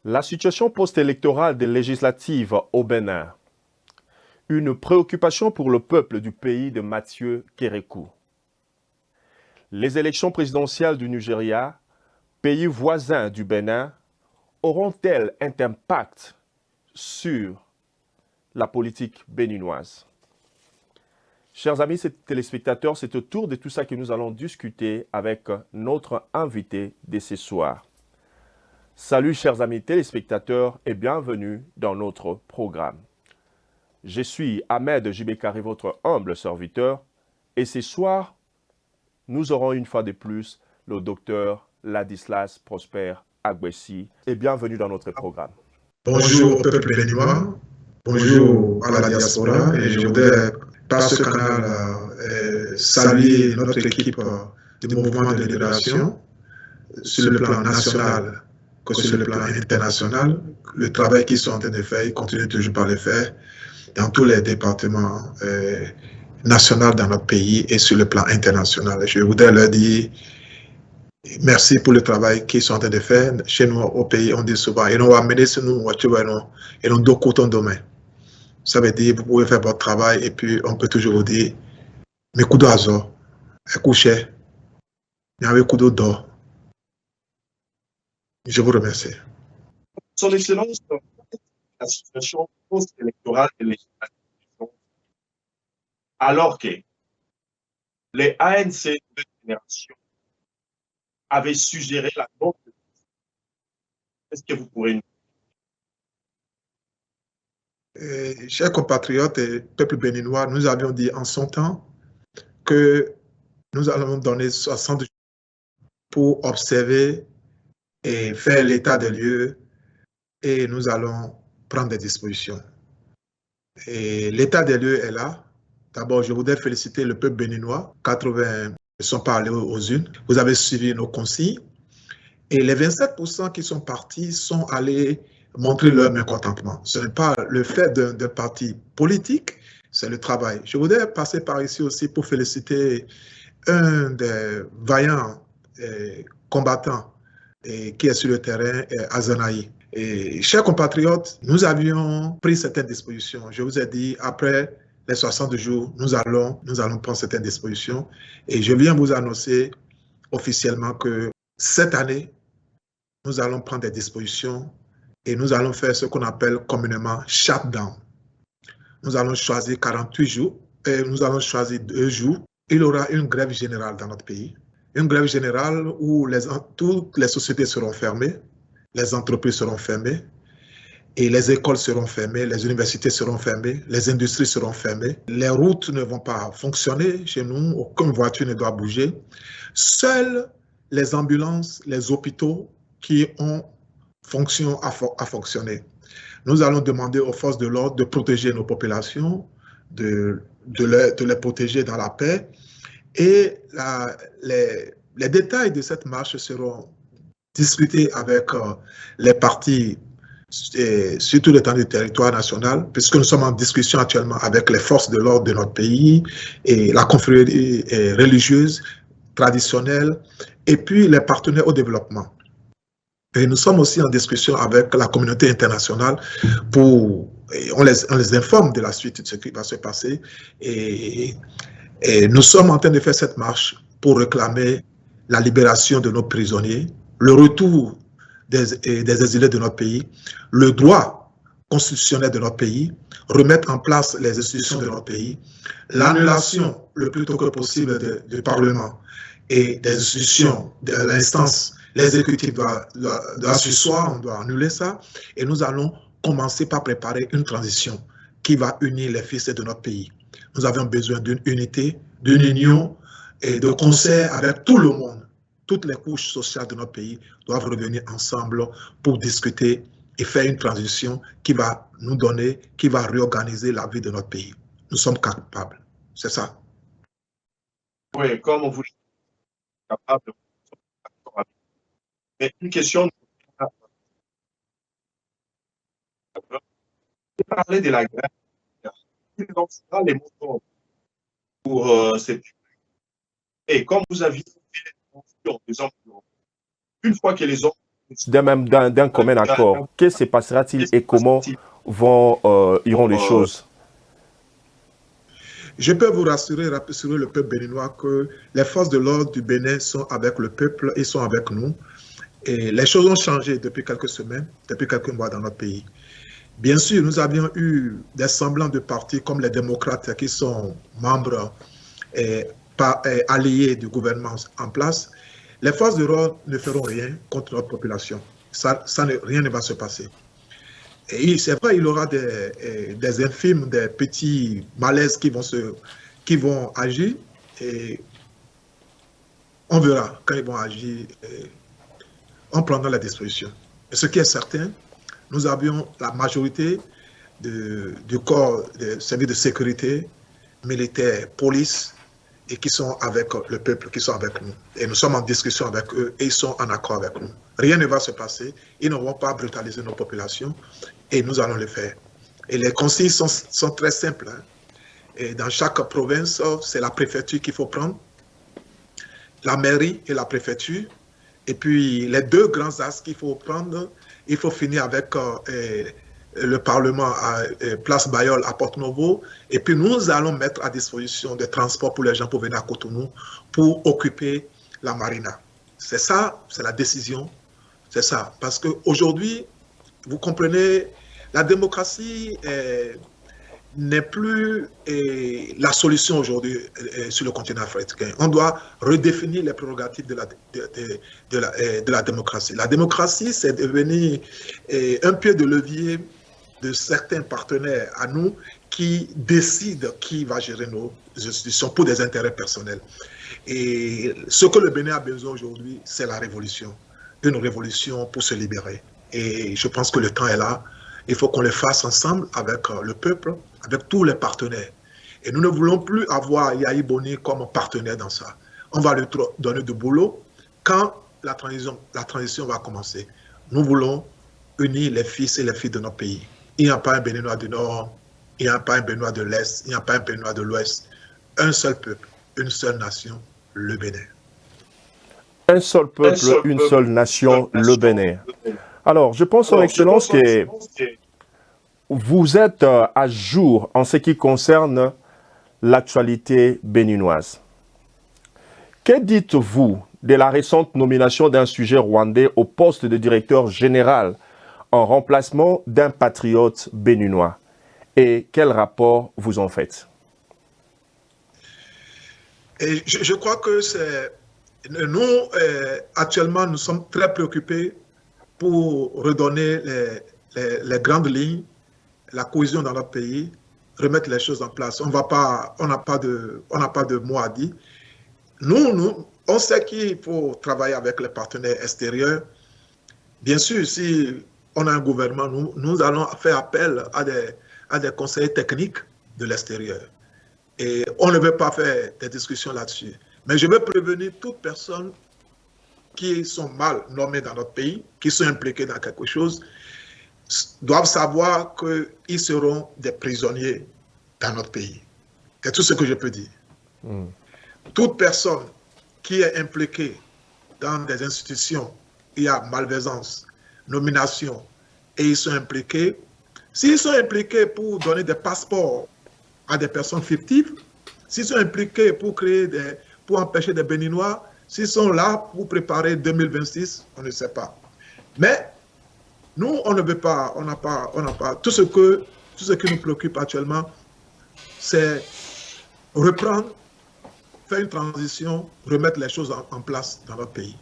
La situation post-électorale des législatives au Bénin, une préoccupation pour le peuple du pays de Mathieu Kérékou. Les élections présidentielles du Nigeria, pays voisin du Bénin, auront-elles un impact sur la politique béninoise? Chers amis téléspectateurs, c'est autour de tout ça que nous allons discuter avec notre invité de ce soir. Salut chers amis téléspectateurs et bienvenue dans notre programme. Je suis Ahmed Jibekari, votre humble serviteur, et ce soir, nous aurons une fois de plus le docteur Ladislas Prosper Agbessi, et bienvenue dans notre programme. Bonjour au peuple béninois, bonjour à la diaspora, et je voudrais par ce canal saluer notre équipe du mouvement de libération sur le plan national que sur le plan international. Le travail qu'ils sont en train de faire, ils continuent toujours par le faire dans tous les départements nationaux dans notre pays et sur le plan international. Je voudrais leur dire merci pour le travail qu'ils sont en train de faire. Chez nous, au pays, on dit souvent, et on va amener sur nous, et on doit coûter demain. Ça veut dire, vous pouvez faire votre travail, et puis on peut toujours vous dire, mes coups d'oiseau, couché, il y a un coup d'eau. Je vous remercie. Son Excellence, la situation post-électorale des législatives, alors que les ANC de génération avaient suggéré la non. Est-ce que vous pourrez nous... Chers compatriotes et peuple béninois, nous avions dit en son temps que nous allons donner 60 jours pour observer et faire l'état des lieux et nous allons prendre des dispositions. Et l'état des lieux est là. D'abord, je voudrais féliciter le peuple béninois. 80 ne sont pas allés aux unes. Vous avez suivi nos consignes. Et les 27% qui sont partis sont allés montrer leur mécontentement. Ce n'est pas le fait d'un parti politique, c'est le travail. Je voudrais passer par ici aussi pour féliciter un des vaillants combattants qui est sur le terrain, Azanaï. Et, chers compatriotes, nous avions pris certaines dispositions. Je vous ai dit, après les 60 jours, nous allons prendre certaines dispositions. Et je viens vous annoncer officiellement que cette année, nous allons prendre des dispositions et nous allons faire ce qu'on appelle communément shutdown. Nous allons choisir 48 jours et nous allons choisir 2 jours. Il y aura une grève générale dans notre pays. Une grève générale où toutes les sociétés seront fermées, les entreprises seront fermées, et les écoles seront fermées, les universités seront fermées, les industries seront fermées. Les routes ne vont pas fonctionner chez nous, aucune voiture ne doit bouger. Seules les ambulances, les hôpitaux qui ont fonction à fonctionner. Nous allons demander aux forces de l'ordre de protéger nos populations, de les protéger dans la paix. Et les détails de cette marche seront discutés avec les partis sur tout l'étendue du territoire national, puisque nous sommes en discussion actuellement avec les forces de l'ordre de notre pays et la confrérie religieuse, traditionnelle, et puis les partenaires au développement. Et nous sommes aussi en discussion avec la communauté internationale on les informe de la suite de ce qui va se passer. Et nous sommes en train de faire cette marche pour réclamer la libération de nos prisonniers, le retour des exilés de notre pays, le droit constitutionnel de notre pays, remettre en place les institutions de notre pays, l'annulation le plus tôt que possible du Parlement et des institutions de l'instance. L'exécutif doit s'asseoir, on doit annuler ça, et nous allons commencer par préparer une transition qui va unir les fils de notre pays. Nous avons besoin d'une unité, d'une union et de concert avec tout le monde. Toutes les couches sociales de notre pays doivent revenir ensemble pour discuter et faire une transition qui va nous donner, qui va réorganiser la vie de notre pays. Nous sommes capables, c'est ça. Oui, comme on vous dit, capable. Mais une question, vous parlez de la grève, quels seront les mots pour cette... Et comme vous aviez fait les mentions des hommes, une fois que les hommes d'un commun accord. Que se passera-t-il et comment iront les choses? Je peux vous rassurer le peuple béninois que les forces de l'ordre du Bénin sont avec le peuple et sont avec nous. Et les choses ont changé depuis quelques semaines, depuis quelques mois dans notre pays. Bien sûr, nous avions eu des semblants de partis comme les démocrates qui sont membres et alliés du gouvernement en place. Les forces de l'ordre ne feront rien contre notre population. Rien ne va se passer. Et c'est vrai, il y aura des infimes, des petits malaises qui vont agir. Et on verra quand ils vont agir. On prendra la disposition. Et ce qui est certain, nous avions la majorité du corps de services de sécurité, militaires, police, et qui sont avec le peuple, qui sont avec nous. Et nous sommes en discussion avec eux et ils sont en accord avec nous. Rien ne va se passer. Ils ne vont pas brutaliser nos populations et nous allons le faire. Et les consignes sont très simples. Hein. Et dans chaque province, c'est la préfecture qu'il faut prendre, la mairie et la préfecture. Et puis les deux grands axes qu'il faut prendre, il faut finir avec le Parlement à Place Bayol à Porto-Novo. Et puis nous allons mettre à disposition des transports pour les gens pour venir à Cotonou pour occuper la marina. C'est ça, c'est la décision. C'est ça. Parce qu'aujourd'hui, vous comprenez, la démocratie n'est plus la solution aujourd'hui sur le continent africain. On doit redéfinir les prérogatives de la démocratie. La démocratie, c'est devenu un pied de levier de certains partenaires à nous qui décident qui va gérer nos institutions pour des intérêts personnels. Et ce que le Bénin a besoin aujourd'hui, c'est la révolution. Une révolution pour se libérer. Et je pense que le temps est là. Il faut qu'on le fasse ensemble avec le peuple, avec tous les partenaires. Et nous ne voulons plus avoir Yahi Boni comme partenaire dans ça. On va lui donner du boulot quand la transition va commencer. Nous voulons unir les fils et les filles de notre pays. Il n'y a pas un Béninois du Nord, il n'y a pas un Béninois de l'Est, il n'y a pas un Béninois de l'Ouest. Un seul peuple, une seule nation, le Bénin. Un seul peuple, une seule nation, le Bénin. Alors, je pense, Son Excellence, que vous êtes à jour en ce qui concerne l'actualité béninoise. Que dites-vous de la récente nomination d'un sujet rwandais au poste de directeur général en remplacement d'un patriote béninois? Et quel rapport vous en faites? Et je crois que nous, actuellement, nous sommes très préoccupés pour redonner les grandes lignes, la cohésion dans notre pays, remettre les choses en place. On n'a pas de mot à dire. Nous, on sait qu'il faut travailler avec les partenaires extérieurs. Bien sûr, si on a un gouvernement, nous allons faire appel à des conseillers techniques de l'extérieur. Et on ne veut pas faire des discussions là-dessus. Mais je veux prévenir toute personne qui sont mal nommés dans notre pays, qui sont impliqués dans quelque chose, doivent savoir qu'ils seront des prisonniers dans notre pays. C'est tout ce que je peux dire. Toute personne qui est impliquée dans des institutions, il y a malveillance, nomination, et ils sont impliqués, s'ils sont impliqués pour donner des passeports à des personnes fictives, s'ils sont impliqués pour pour empêcher des Béninois, s'ils sont là pour préparer 2026, on ne sait pas. Mais nous, on ne veut pas, on n'a pas. Tout ce qui nous préoccupe actuellement, c'est reprendre, faire une transition, remettre les choses en place dans notre pays.